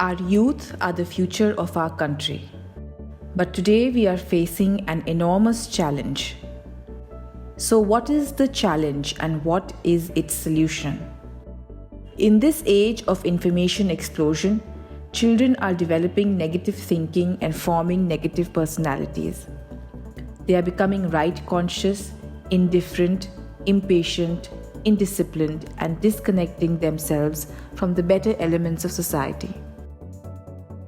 Our youth are the future of our country. But today we are facing an enormous challenge. So what is the challenge and what is its solution? In this age of information explosion, children are developing negative thinking and forming negative personalities. They are becoming right-conscious, indifferent, impatient, indisciplined, and disconnecting themselves from the better elements of society.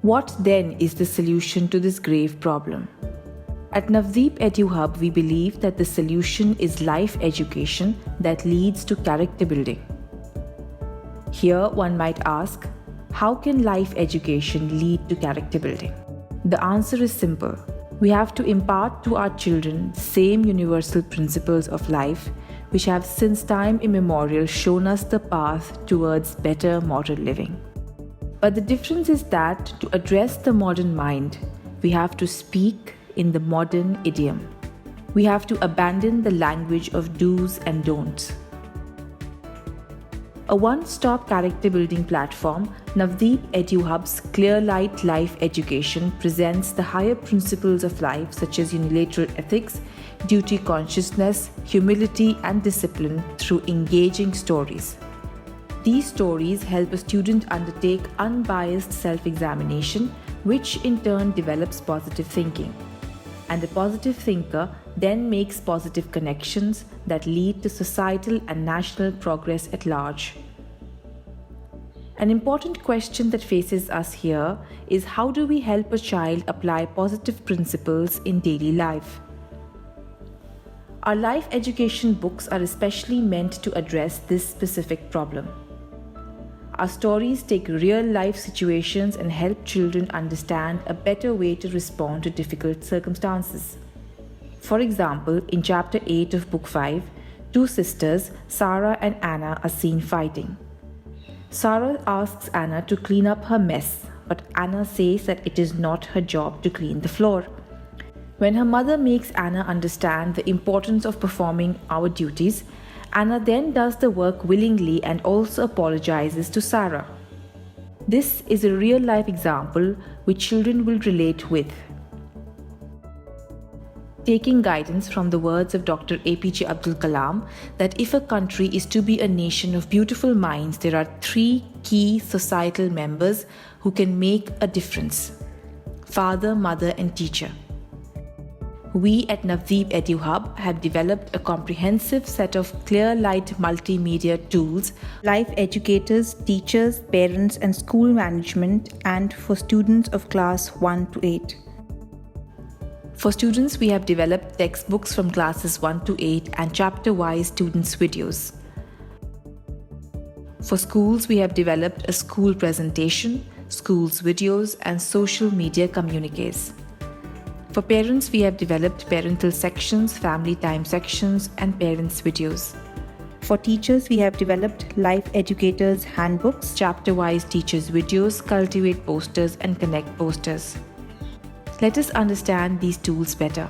What then is the solution to this grave problem? At Navdeep EduHub, we believe that the solution is life education that leads to character building. Here one might ask, how can life education lead to character building? The answer is simple. We have to impart to our children the same universal principles of life which have since time immemorial shown us the path towards better moral living. But the difference is that to address the modern mind, we have to speak in the modern idiom. We have to abandon the language of do's and don'ts. A one-stop character building platform, Navdeep EduHub's ClearLight Life Education presents the higher principles of life such as unilateral ethics, duty consciousness, humility and discipline through engaging stories. These stories help a student undertake unbiased self-examination, which in turn develops positive thinking. And the positive thinker then makes positive connections that lead to societal and national progress at large. An important question that faces us here is how do we help a child apply positive principles in daily life? Our life education books are especially meant to address this specific problem. Our stories take real-life situations and help children understand a better way to respond to difficult circumstances. For example, in Chapter 8 of Book 5, two sisters, Sarah and Anna, are seen fighting. Sarah asks Anna to clean up her mess, but Anna says that it is not her job to clean the floor. When her mother makes Anna understand the importance of performing our duties, Anna then does the work willingly and also apologizes to Sarah. This is a real-life example which children will relate with. Taking guidance from the words of Dr. APJ Abdul Kalam that if a country is to be a nation of beautiful minds, there are three key societal members who can make a difference: father, mother, and teacher. We at Navdeep EduHub have developed a comprehensive set of ClearLight multimedia tools, life educators, teachers, parents and school management, and for students of class 1 to 8. For students, we have developed textbooks from classes 1 to 8 and chapter-wise students' videos. For schools, we have developed a school presentation, schools videos, and social media communiques. For parents, we have developed parental sections, family time sections, and parents' videos. For teachers, we have developed Life Educators Handbooks, chapter-wise teachers' videos, Cultivate posters, and Connect posters. Let us understand these tools better.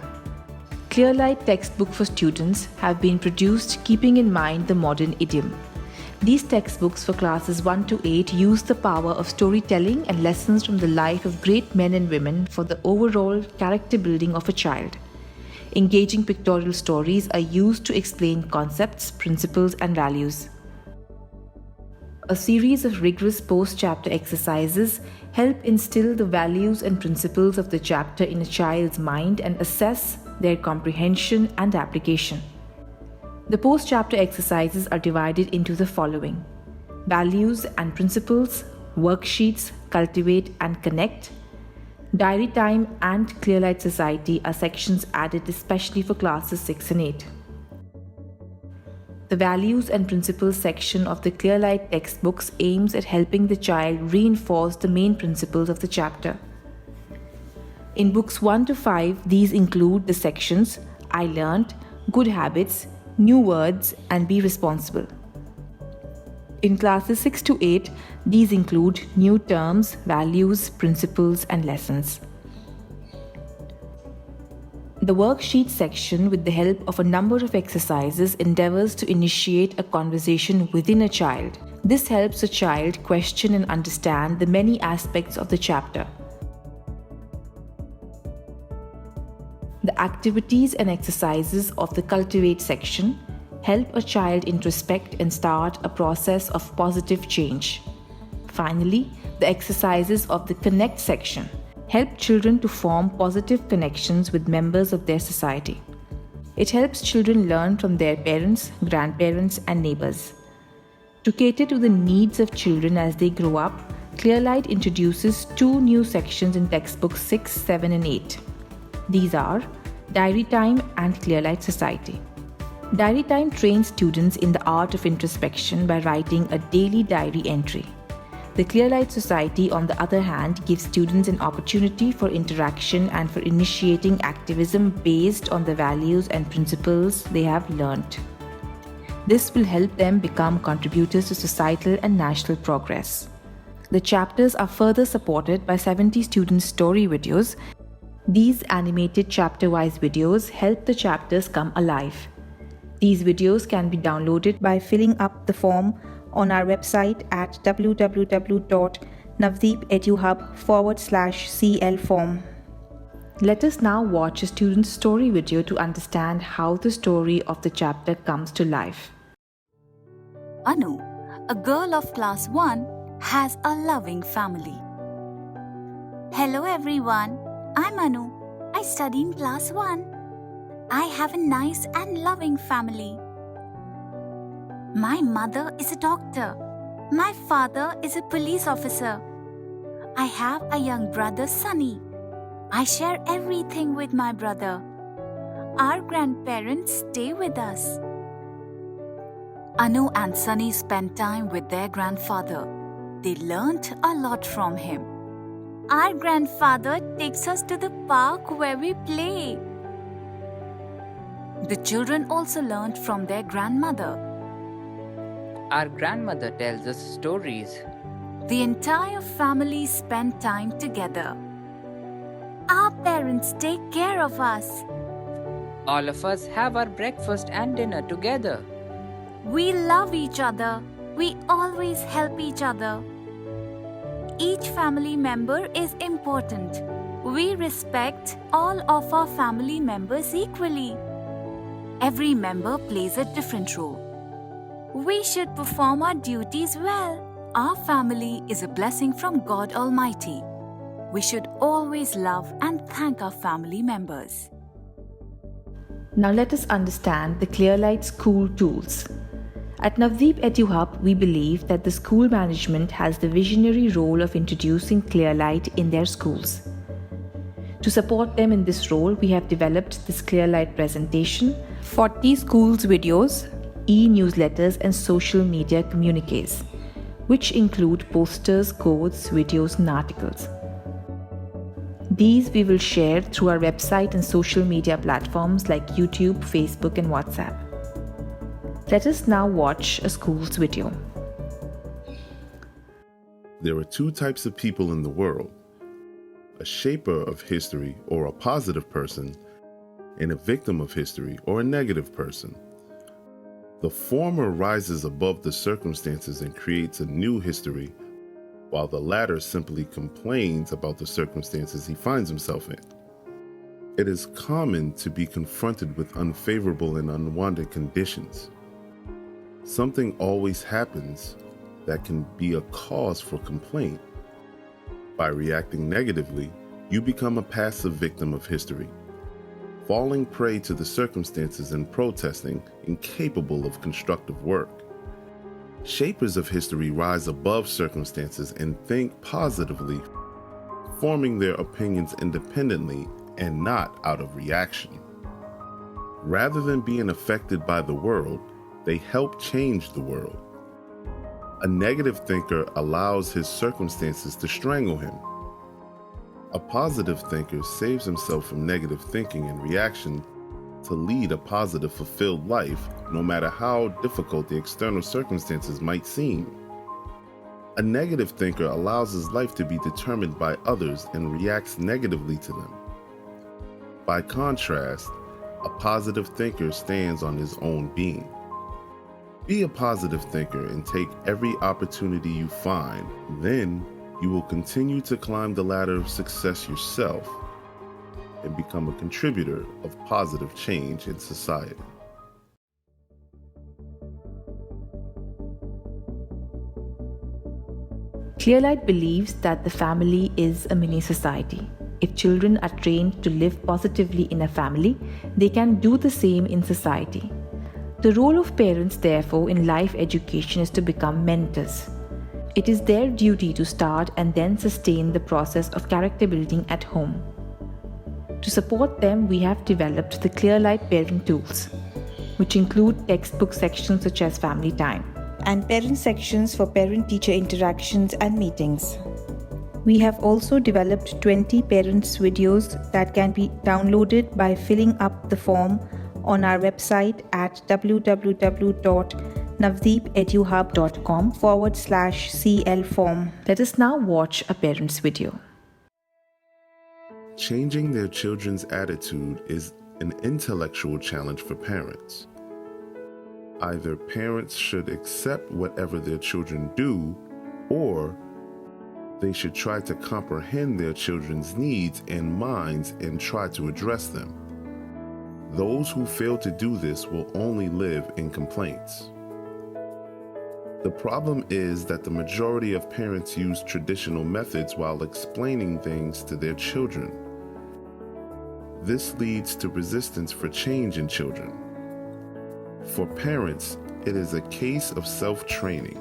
ClearLight textbook for students have been produced keeping in mind the modern idiom. These textbooks for classes 1 to 8 use the power of storytelling and lessons from the life of great men and women for the overall character building of a child. Engaging pictorial stories are used to explain concepts, principles, and values. A series of rigorous post-chapter exercises help instill the values and principles of the chapter in a child's mind and assess their comprehension and application. The post-chapter exercises are divided into the following: values and principles, worksheets, cultivate and connect, diary time, and ClearLight Society are sections added especially for classes 6 and 8. The values and principles section of the ClearLight textbooks aims at helping the child reinforce the main principles of the chapter. In books 1 to 5, these include the sections I learned, good habits, new words, and be responsible. In classes 6 to 8, these include new terms, values, principles, and lessons. The worksheet section, with the help of a number of exercises, endeavors to initiate a conversation within a child This helps a child question and understand the many aspects of the chapter. The activities and exercises of the Cultivate section help a child introspect and start a process of positive change. Finally, the exercises of the Connect section help children to form positive connections with members of their society. It helps children learn from their parents, grandparents, and neighbors. To cater to the needs of children as they grow up, ClearLight introduces 2 new sections in textbooks 6, 7, and 8. These are Diary Time and ClearLight Society. Diary Time trains students in the art of introspection by writing a daily diary entry. The ClearLight Society, on the other hand, gives students an opportunity for interaction and for initiating activism based on the values and principles they have learned. This will help them become contributors to societal and national progress. The chapters are further supported by 70 student story videos. These animated chapter-wise videos help the chapters come alive. These videos can be downloaded by filling up the form on our website at www.navdeepeduhub.com/CL form. Let us now watch a student's story video to understand how the story of the chapter comes to life. Anu, a girl of class 1, has a loving family. Hello everyone, I'm Anu. I study in class 1. I have a nice and loving family. My mother is a doctor. My father is a police officer. I have a young brother, Sunny. I share everything with my brother. Our grandparents stay with us. Anu and Sunny spent time with their grandfather. They learnt a lot from him. Our grandfather takes us to the park where we play. The children also learnt from their grandmother. Our grandmother tells us stories. The entire family spend time together. Our parents take care of us. All of us have our breakfast and dinner together. We love each other. We always help each other. Each family member is important. We respect all of our family members equally. Every member plays a different role. We should perform our duties well. Our family is a blessing from God Almighty. We should always love and thank our family members. Now let us understand the ClearLight school tools. At Navdeep EduHub, we believe that the school management has the visionary role of introducing ClearLight in their schools. To support them in this role, we have developed this ClearLight presentation, 40 schools videos, e-newsletters and social media communiques, which include posters, codes, videos and articles. These we will share through our website and social media platforms like YouTube, Facebook and WhatsApp. Let us now watch a school's video. There are 2 types of people in the world: a shaper of history or a positive person, and a victim of history or a negative person. The former rises above the circumstances and creates a new history, while the latter simply complains about the circumstances he finds himself in. It is common to be confronted with unfavorable and unwanted conditions. Something always happens that can be a cause for complaint. By reacting negatively, you become a passive victim of history, falling prey to the circumstances and protesting, incapable of constructive work. Shapers of history rise above circumstances and think positively, forming their opinions independently and not out of reaction. Rather than being affected by the world, they help change the world. A negative thinker allows his circumstances to strangle him. A positive thinker saves himself from negative thinking and reaction to lead a positive, fulfilled life, no matter how difficult the external circumstances might seem. A negative thinker allows his life to be determined by others and reacts negatively to them. By contrast, a positive thinker stands on his own being. Be a positive thinker and take every opportunity you find. Then you will continue to climb the ladder of success yourself and become a contributor of positive change in society. ClearLight believes that the family is a mini society. If children are trained to live positively in a family, they can do the same in society. The role of parents, therefore, in life education is to become mentors. It is their duty to start and then sustain the process of character building at home. To support them, we have developed the ClearLight parent tools, which include textbook sections such as family time, and parent sections for parent-teacher interactions and meetings. We have also developed 20 parents' videos that can be downloaded by filling up the form on our website at www.navdeepeduhub.com/CL form. Let us now watch a parent's video. Changing their children's attitude is an intellectual challenge for parents. Either parents should accept whatever their children do, or they should try to comprehend their children's needs and minds and try to address them. Those who fail to do this will only live in complaints. The problem is that the majority of parents use traditional methods while explaining things to their children. This leads to resistance for change in children. For parents, it is a case of self-training.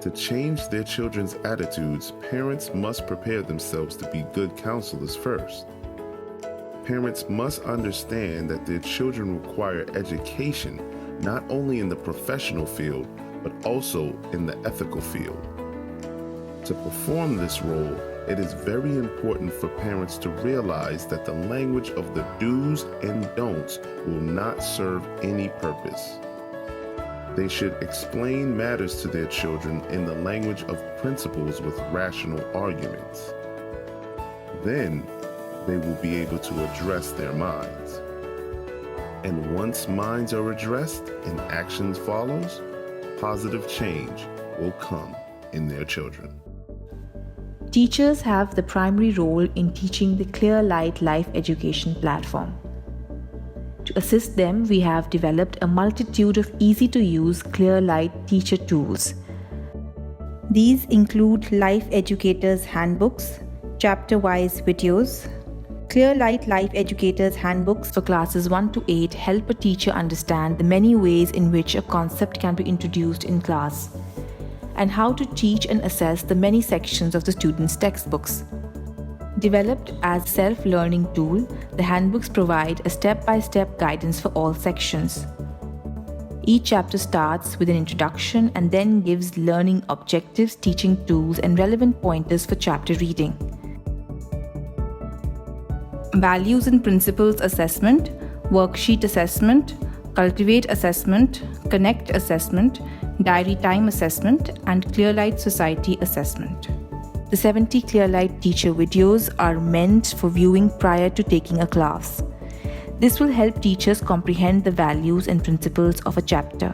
To change their children's attitudes, parents must prepare themselves to be good counselors first. Parents must understand that their children require education, not only in the professional field, but also in the ethical field. To perform this role, it is very important for parents to realize that the language of the do's and don'ts will not serve any purpose. They should explain matters to their children in the language of principles with rational arguments. Then, they will be able to address their minds. And once minds are addressed and actions follows, positive change will come in their children. Teachers have the primary role in teaching the ClearLight life education platform. To assist them, we have developed a multitude of easy-to-use ClearLight teacher tools. These include Life Educators Handbooks, chapter-wise videos. ClearLight Life Educators Handbooks for classes 1 to 8 help a teacher understand the many ways in which a concept can be introduced in class, and how to teach and assess the many sections of the students' textbooks. Developed as a self-learning tool, the handbooks provide a step-by-step guidance for all sections. Each chapter starts with an introduction and then gives learning objectives, teaching tools, and relevant pointers for chapter reading. Values and Principles Assessment, Worksheet Assessment, Cultivate Assessment, Connect Assessment, Diary Time Assessment, and ClearLight Society Assessment. The 70 ClearLight teacher videos are meant for viewing prior to taking a class. This will help teachers comprehend the values and principles of a chapter.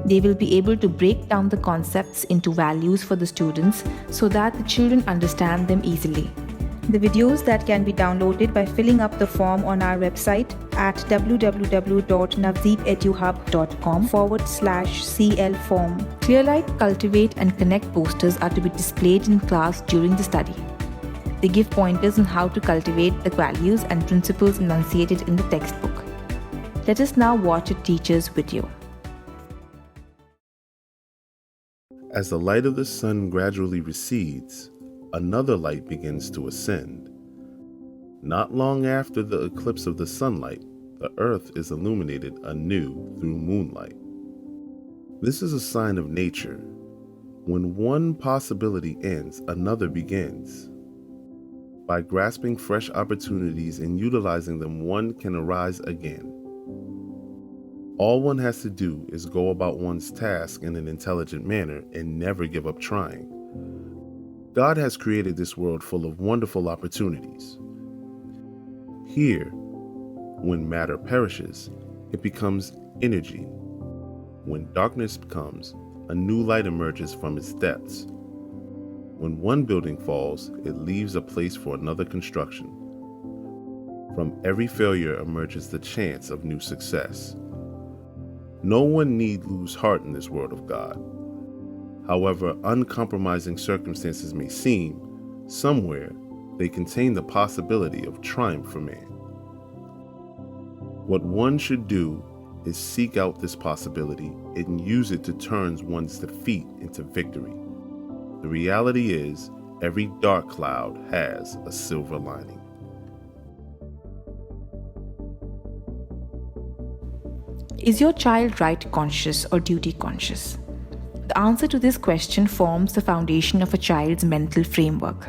They will be able to break down the concepts into values for the students so that the children understand them easily. The videos that can be downloaded by filling up the form on our website at www.navdeepeduhub.com/CL form. ClearLight, Cultivate, and Connect posters are to be displayed in class during the study. They give pointers on how to cultivate the values and principles enunciated in the textbook. Let us now watch a teacher's video. As the light of the sun gradually recedes, another light begins to ascend. Not long after the eclipse of the sunlight, the earth is illuminated anew through moonlight. This is a sign of nature. When one possibility ends, another begins. By grasping fresh opportunities and utilizing them, one can arise again. All one has to do is go about one's task in an intelligent manner and never give up trying. God has created this world full of wonderful opportunities. Here, when matter perishes, it becomes energy. When darkness comes, a new light emerges from its depths. When one building falls, it leaves a place for another construction. From every failure emerges the chance of new success. No one need lose heart in this world of God. However uncompromising circumstances may seem, somewhere they contain the possibility of triumph for man. What one should do is seek out this possibility and use it to turn one's defeat into victory. The reality is, every dark cloud has a silver lining. Is your child right conscious or duty conscious? The answer to this question forms the foundation of a child's mental framework.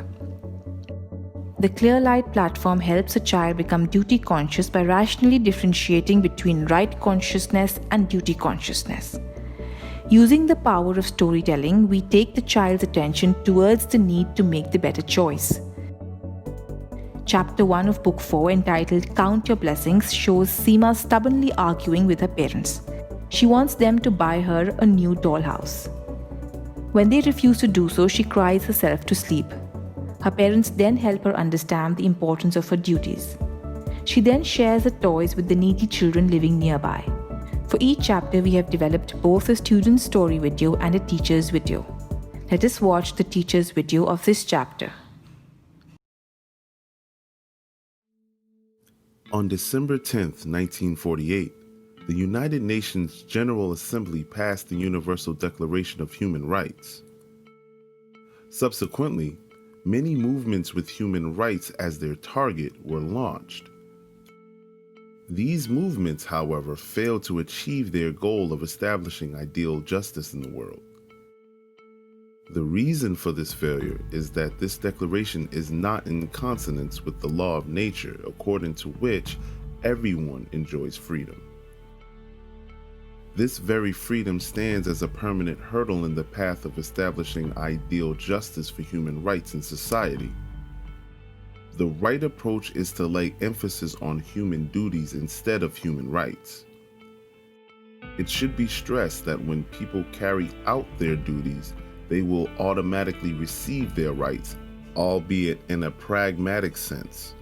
The ClearLight platform helps a child become duty conscious by rationally differentiating between right consciousness and duty consciousness. Using the power of storytelling, we take the child's attention towards the need to make the better choice. Chapter 1 of Book 4, entitled Count Your Blessings, shows Seema stubbornly arguing with her parents. She wants them to buy her a new dollhouse. When they refuse to do so, she cries herself to sleep. Her parents then help her understand the importance of her duties. She then shares her toys with the needy children living nearby. For each chapter, we have developed both a student's story video and a teacher's video. Let us watch the teacher's video of this chapter. On December 10th, 1948, the United Nations General Assembly passed the Universal Declaration of Human Rights. Subsequently, many movements with human rights as their target were launched. These movements, however, failed to achieve their goal of establishing ideal justice in the world. The reason for this failure is that this declaration is not in consonance with the law of nature, according to which everyone enjoys freedom. This very freedom stands as a permanent hurdle in the path of establishing ideal justice for human rights in society. The right approach is to lay emphasis on human duties instead of human rights. It should be stressed that when people carry out their duties, they will automatically receive their rights, albeit in a pragmatic sense.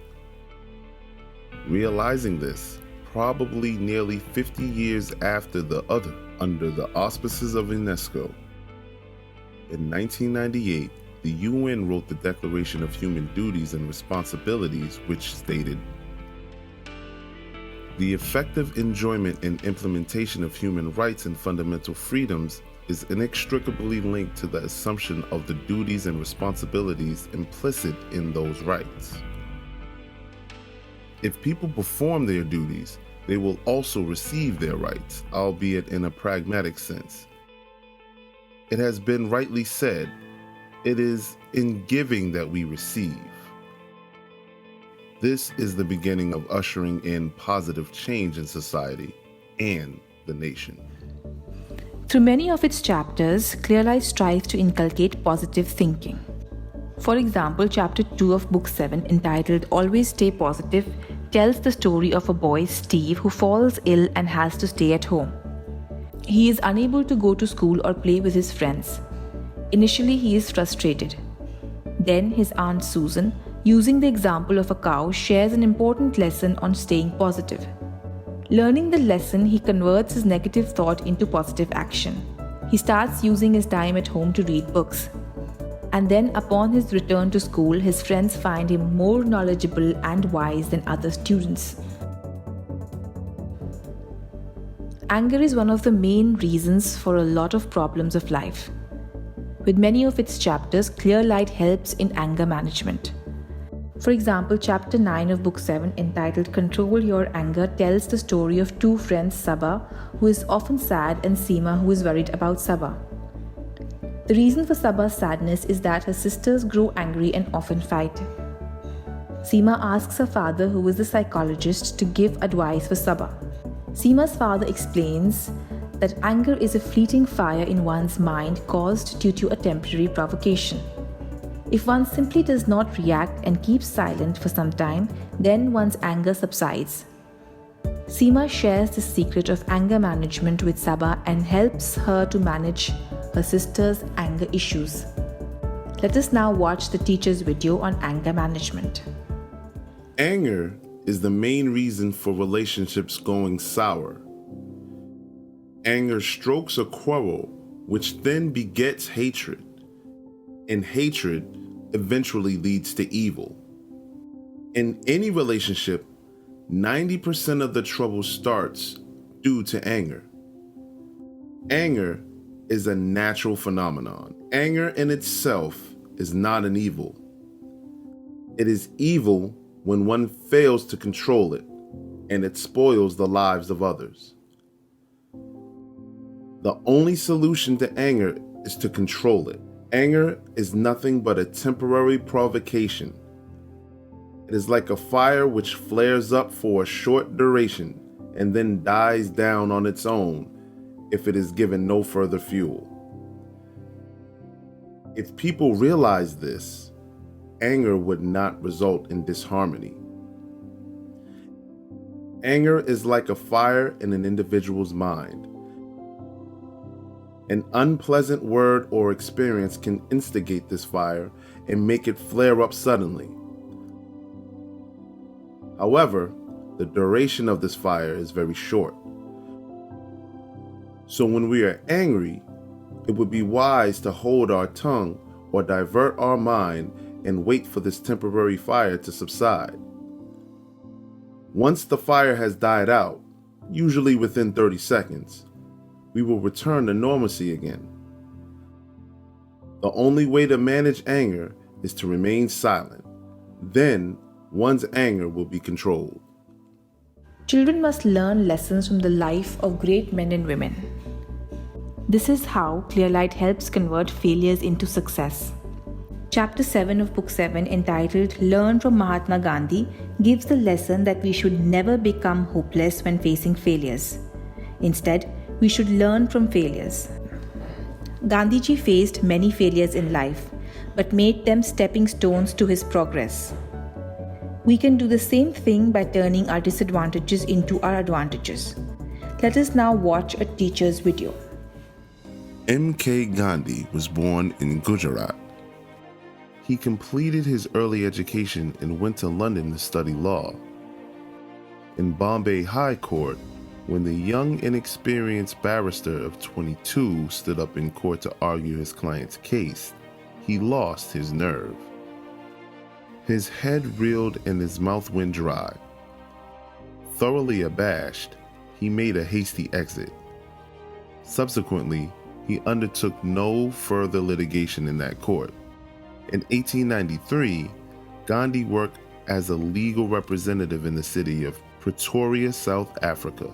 Realizing this, probably nearly 50 years after the other, under the auspices of UNESCO, in 1998, the UN wrote the Declaration of Human Duties and Responsibilities, which stated, "The effective enjoyment and implementation of human rights and fundamental freedoms is inextricably linked to the assumption of the duties and responsibilities implicit in those rights. If people perform their duties, they will also receive their rights, albeit in a pragmatic sense. It has been rightly said, it is in giving that we receive." This is the beginning of ushering in positive change in society and the nation. Through many of its chapters, ClearLight strives to inculcate positive thinking. For example, Chapter 2 of Book 7, entitled Always Stay Positive, tells the story of a boy, Steve, who falls ill and has to stay at home. He is unable to go to school or play with his friends. Initially, he is frustrated. Then his Aunt Susan, using the example of a cow, shares an important lesson on staying positive. Learning the lesson, he converts his negative thought into positive action. He starts using his time at home to read books. And then upon his return to school, his friends find him more knowledgeable and wise than other students. Anger is one of the main reasons for a lot of problems of life. With many of its chapters, ClearLight helps in anger management. For example, Chapter 9 of Book 7, entitled Control Your Anger, tells the story of two friends, Saba, who is often sad, and Seema, who is worried about Saba. The reason for Saba's sadness is that her sisters grow angry and often fight. Seema asks her father, who is the psychologist, to give advice for Saba. Seema's father explains that anger is a fleeting fire in one's mind caused due to a temporary provocation. If one simply does not react and keeps silent for some time, then one's anger subsides. Seema shares the secret of anger management with Sabah and helps her to manage her sister's anger issues. Let us now watch the teacher's video on anger management. Anger is the main reason for relationships going sour. Anger strokes a quarrel, which then begets hatred, and hatred eventually leads to evil. In any relationship, 90% of the trouble starts due to anger. Anger is a natural phenomenon. Anger in itself is not an evil. It is evil when one fails to control it, and it spoils the lives of others. The only solution to anger is to control it. Anger is nothing but a temporary provocation. It is like a fire which flares up for a short duration and then dies down on its own if it is given no further fuel. If people realize this, anger would not result in disharmony. Anger is like a fire in an individual's mind. An unpleasant word or experience can instigate this fire and make it flare up suddenly. However, the duration of this fire is very short. So when we are angry, it would be wise to hold our tongue or divert our mind and wait for this temporary fire to subside. Once the fire has died out, usually within 30 seconds, we will return to normalcy again. The only way to manage anger is to remain silent. Then one's anger will be controlled. Children must learn lessons from the life of great men and women. This is how ClearLight helps convert failures into success. Chapter 7 of Book 7, entitled Learn from Mahatma Gandhi, gives the lesson that we should never become hopeless when facing failures. Instead, we should learn from failures. Gandhiji faced many failures in life, but made them stepping stones to his progress. We can do the same thing by turning our disadvantages into our advantages. Let us now watch a teacher's video. M.K. Gandhi was born in Gujarat. He completed his early education and went to London to study law. In Bombay High Court, when the young, inexperienced barrister of 22 stood up in court to argue his client's case, he lost his nerve. His head reeled and his mouth went dry. Thoroughly abashed, he made a hasty exit. Subsequently, he undertook no further litigation in that court. In 1893, Gandhi worked as a legal representative in the city of Pretoria, South Africa.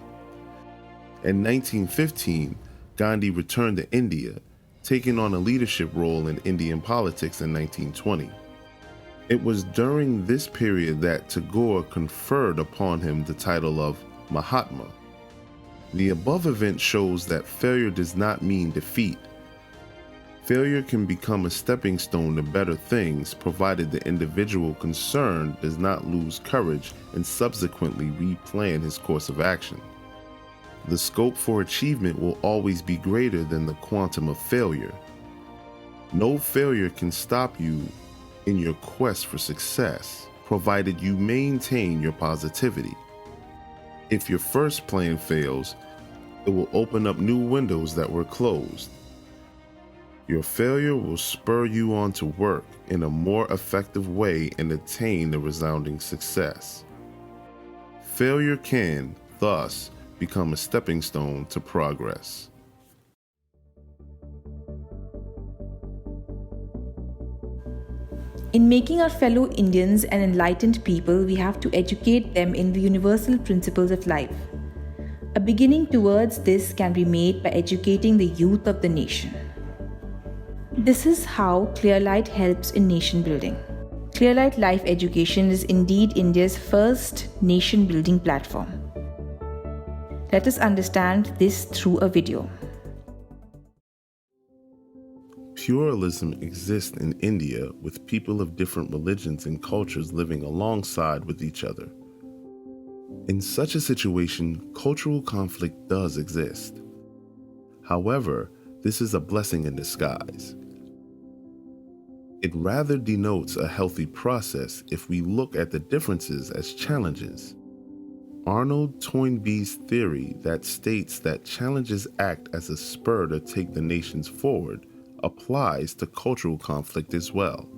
In 1915, Gandhi returned to India, taking on a leadership role in Indian politics in 1920. It was during this period that Tagore conferred upon him the title of Mahatma. The above event shows that failure does not mean defeat. Failure can become a stepping stone to better things, provided the individual concerned does not lose courage and subsequently replan his course of action. The scope for achievement will always be greater than the quantum of failure. No failure can stop you in your quest for success, provided you maintain your positivity. If your first plan fails, it will open up new windows that were closed. Your failure will spur you on to work in a more effective way and attain the resounding success. Failure can, thus, become a stepping stone to progress. In making our fellow Indians an enlightened people, we have to educate them in the universal principles of life. A beginning towards this can be made by educating the youth of the nation. This is how ClearLight helps in nation building. ClearLight Life Education is indeed India's first nation-building platform. Let us understand this through a video. Pluralism exists in India, with people of different religions and cultures living alongside with each other. In such a situation, cultural conflict does exist. However, this is a blessing in disguise. It rather denotes a healthy process if we look at the differences as challenges. Arnold Toynbee's theory that states that challenges act as a spur to take the nations forward applies to cultural conflict as well.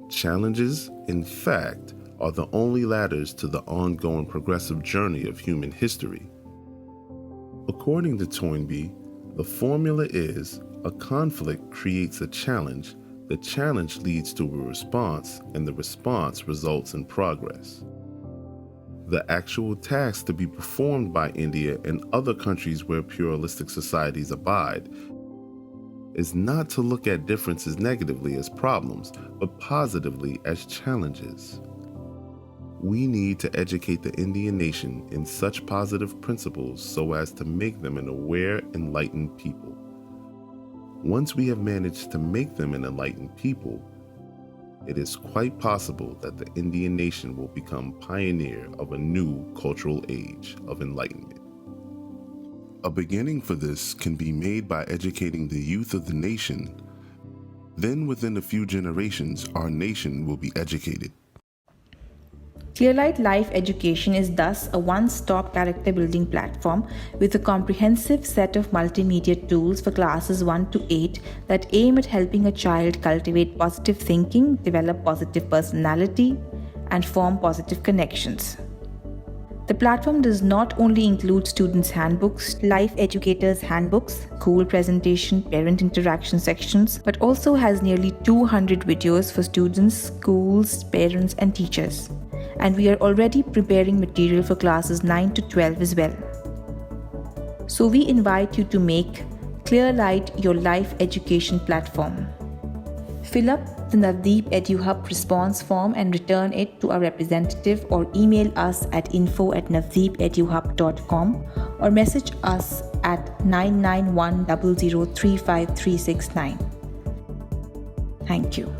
Challenges, in fact, are the only ladders to the ongoing progressive journey of human history. According to Toynbee, the formula is a conflict creates a challenge, the challenge leads to a response, and the response results in progress. The actual task to be performed by India and other countries where pluralistic societies abide is not to look at differences negatively as problems, but positively as challenges. We need to educate the Indian nation in such positive principles so as to make them an aware, enlightened people. Once we have managed to make them an enlightened people, it is quite possible that the Indian nation will become pioneer of a new cultural age of enlightenment. A beginning for this can be made by educating the youth of the nation. Then within a few generations, our nation will be educated. ClearLight Life Education is thus a one-stop character building platform with a comprehensive set of multimedia tools for classes 1 to 8 that aim at helping a child cultivate positive thinking, develop positive personality, and form positive connections. The platform does not only include students' handbooks, life educators' handbooks, school presentation, parent interaction sections, but also has nearly 200 videos for students, schools, parents, and teachers. And we are already preparing material for classes 9 to 12 as well. So we invite you to make ClearLight your life education platform. Fill up the Navdeep EduHub response form and return it to our representative, or email us at info@navdeepeduhub.com or message us at 991003539. Thank you.